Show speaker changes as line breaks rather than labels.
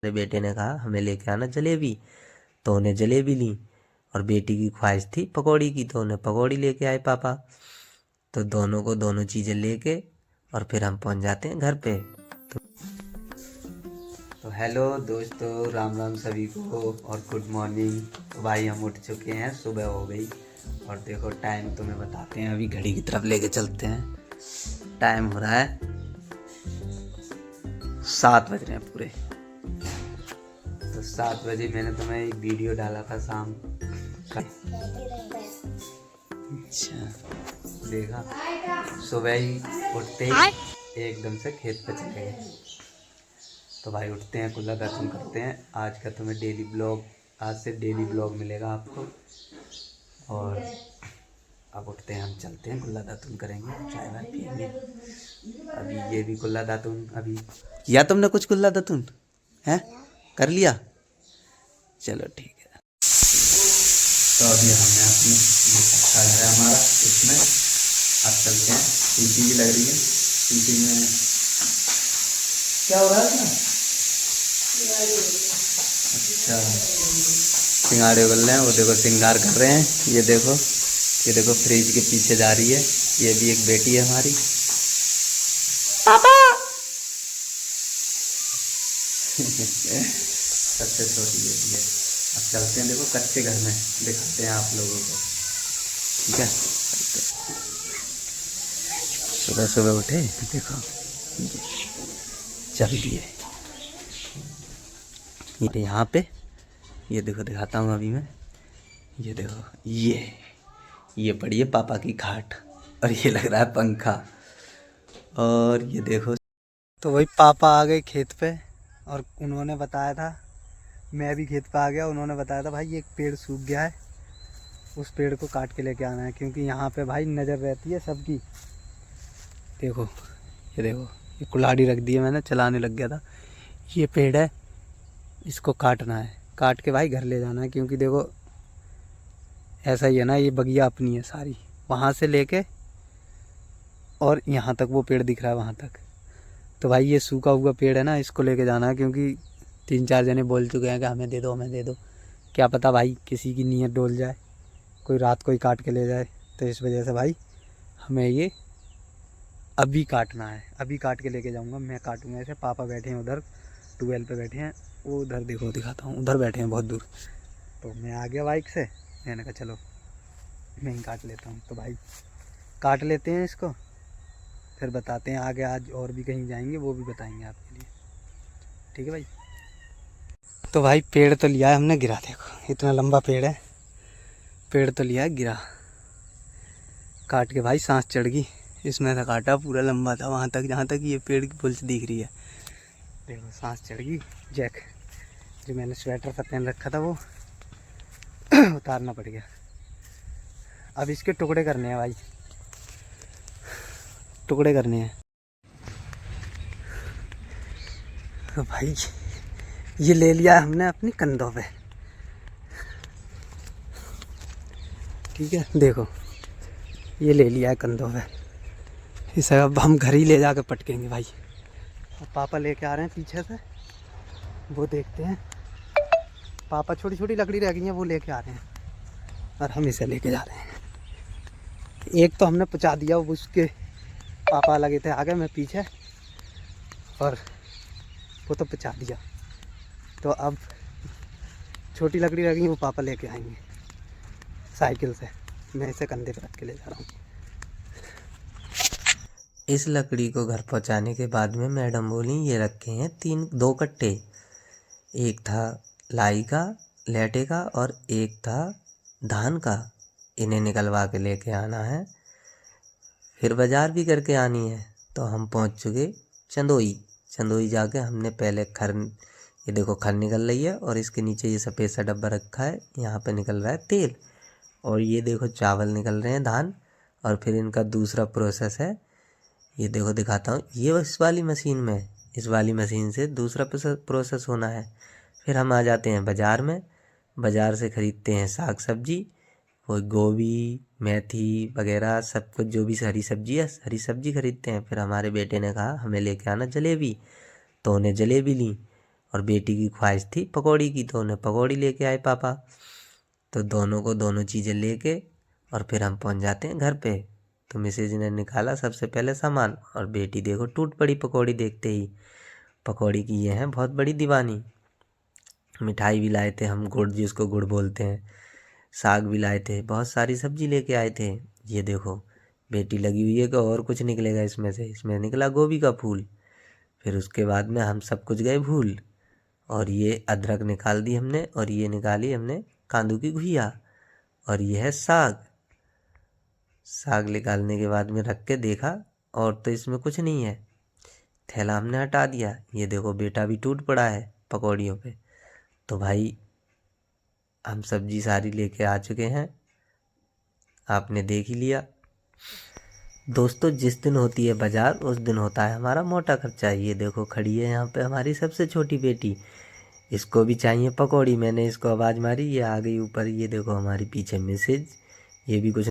मेरे बेटे ने कहा हमें लेके आना जलेबी, तो उन्हें जलेबी ली। और बेटी की ख्वाहिश थी पकौड़ी की, तो उन्हें पकौड़ी लेके आए पापा। तो दोनों को दोनों चीज़ें लेके और फिर हम पहुंच जाते हैं घर पे। तो हेलो दोस्तों, राम राम सभी को और गुड मॉर्निंग। तो भाई हम उठ चुके हैं, सुबह हो गई। और देखो टाइम तुम्हें बताते हैं, अभी घड़ी की तरफ लेके चलते हैं। टाइम हो रहा है 7 बज रहे हैं पूरे। तो 7 बजे मैंने तुम्हें एक वीडियो डाला था शाम का। अच्छा देखा, सुबह ही उठते ही एकदम से खेत पे चले गए। तो भाई उठते हैं, कुल्ला दातुन करते हैं। आज का तुम्हें डेली ब्लॉग, आज से डेली ब्लॉग मिलेगा आपको। और अब उठते हैं, हम चलते हैं, कुल्ला दातुन करेंगे, चाय वाय पियेंगे। अभी ये भी कुल्ला दातुन अभी किया तुमने, कुछ कुल्ला दातुन है कर लिया, चलो ठीक है। तो अभी हमने अपनी ये कच्चा घर है हमारा, इसमें अब चलते हैं। सीटी भी लग रही है, सीटी में क्या हो रहा है ना। अच्छा, सिंगाड़े उगल रहे हैं, वो देखो श्रृंगार कर रहे हैं। ये देखो फ्रिज के पीछे जा रही है, ये भी एक बेटी है हमारी। पापा सबसे छोटी बेटी है। अब चलते हैं, देखो कच्चे घर में दिखाते हैं आप लोगों को, ठीक है। सुबह सुबह उठे, देखो चल दिए ये यहाँ पे। ये देखो दिखाता हूँ अभी मैं, ये देखो ये पड़ी है पापा की खाट, और ये लग रहा है पंखा। और ये देखो, तो वही पापा आ गए खेत पे, और उन्होंने बताया था, मैं भी खेत पे आ गया। उन्होंने बताया था भाई एक पेड़ सूख गया है, उस पेड़ को काट के लेके आना है, क्योंकि यहाँ पे भाई नज़र रहती है सबकी। देखो ये कुल्हाड़ी रख दी है मैंने, चलाने लग गया था। ये पेड़ है, इसको काटना है, काट के भाई घर ले जाना है। क्योंकि देखो ऐसा ही है ना, ये बगिया अपनी है सारी, वहाँ से लेके और यहाँ तक वो पेड़ दिख रहा है वहाँ तक। तो भाई ये सूखा हुआ पेड़ है ना, इसको लेके जाना है। क्योंकि 3-4 जने बोल चुके हैं कि हमें दे दो हमें दे दो। क्या पता भाई किसी की नीयत डोल जाए, कोई रात को ही काट के ले जाए। तो इस वजह से भाई हमें ये अभी काटना है, अभी काट के लेके जाऊँगा। मैं काटूँगा ऐसे, पापा बैठे हैं उधर ट्यूबवेल पे बैठे हैं, वो उधर देखो दिखाता हूँ, उधर बैठे हैं बहुत दूर। तो मैं आ गया बाइक से, मैंने कहा चलो मैं ही काट लेता हूँ। तो भाई काट लेते हैं इसको, फिर बताते हैं आगे। आज और भी कहीं जाएंगे, वो भी बताएंगे आपके लिए, ठीक है भाई। तो भाई पेड़ तो लिया है हमने, गिरा देखो इतना लंबा पेड़ है, पेड़ तो लिया है, गिरा काट के भाई सांस चढ़ गई। इसमें था काटा पूरा लंबा था वहाँ तक, जहाँ तक ये पेड़ की पुल से दिख रही है। देखो सांस चढ़ गई। जैक जो मैंने स्वेटर सा पहन रखा था वो उतारना पड़ गया। अब इसके टुकड़े करने हैं भाई, टुकड़े करने हैं। तो भाई ये ले लिया है हमने अपनी कंधों पे, ठीक है। देखो ये ले लिया है कंधों पे, इसे अब हम घर ही ले जाकर पटकेंगे भाई। और पापा लेके आ रहे हैं पीछे से, वो देखते हैं। पापा छोटी छोटी लकड़ी रह गई हैं, वो लेके आ रहे हैं, और हम इसे लेके जा रहे हैं। एक तो हमने पहुँचा दिया, उसके पापा लगे थे आगे, मैं पीछे, और वो तो पहुँचा दिया। तो अब छोटी लकड़ी रह गई, वो पापा लेके आएंगे साइकिल से। मैं इसे कंधे पर रख के ले जा रहा हूँ। इस लकड़ी को घर पहुँचाने के बाद में मैडम बोली ये रखे हैं 2 कट्टे, एक था लाई का लेटे का और एक था धान का। इन्हें निकलवा के लेके आना है, फिर बाज़ार भी करके आनी है। तो हम पहुंच चुके चंदोई जाके हमने पहले खर, ये देखो खर निकल रही है, और इसके नीचे ये सफ़ेद सा डब्बा रखा है, यहाँ पे निकल रहा है तेल। और ये देखो चावल निकल रहे हैं, धान। और फिर इनका दूसरा प्रोसेस है, ये देखो दिखाता हूँ, ये इस वाली मशीन में, इस वाली मशीन से दूसरा प्रोसेस होना है। फिर हम आ जाते हैं बाज़ार में, बाज़ार से ख़रीदते हैं साग सब्जी, वो गोभी मेथी वगैरह सब कुछ, जो भी हरी सब्जी है, हरी सब्जी ख़रीदते हैं। फिर हमारे बेटे ने कहा हमें लेके आना जलेबी, तो उन्हें जलेबी ली।
और बेटी की ख्वाहिश थी पकौड़ी की, तो उन्हें पकौड़ी लेके आए पापा। तो दोनों को दोनों चीज़ें लेके और फिर हम पहुंच जाते हैं घर पे। तो मिसेज ने निकाला सबसे पहले सामान, और बेटी देखो टूट पड़ी पकौड़ी देखते ही। पकौड़ी की ये हैं बहुत बड़ी दीवानी। मिठाई भी लाए थे हम, गुड़ जिसको गुड़ बोलते हैं, साग भी लाए थे, बहुत सारी सब्जी लेके आए थे। ये देखो बेटी लगी हुई है कि और कुछ निकलेगा इसमें से, इसमें निकला गोभी का फूल। फिर उसके बाद में हम सब कुछ गए भूल, और ये अदरक निकाल दी हमने, और ये निकाली हमने कांदू की घुइया, और ये है साग। साग निकालने के बाद में रख के देखा और तो इसमें कुछ नहीं है, थैला हमने हटा दिया। ये देखो बेटा भी टूट पड़ा है पकौड़ियों पे। तो भाई हम सब्जी सारी लेके आ चुके हैं, आपने देख ही लिया। दोस्तों जिस दिन होती है बाजार उस दिन होता है हमारा मोटा खर्चा। ये देखो खड़ी है यहाँ पे हमारी सबसे छोटी बेटी, इसको भी चाहिए पकौड़ी। मैंने इसको आवाज़ मारी, ये आ गई ऊपर। ये देखो हमारी पीछे मिसेज, ये भी कुछ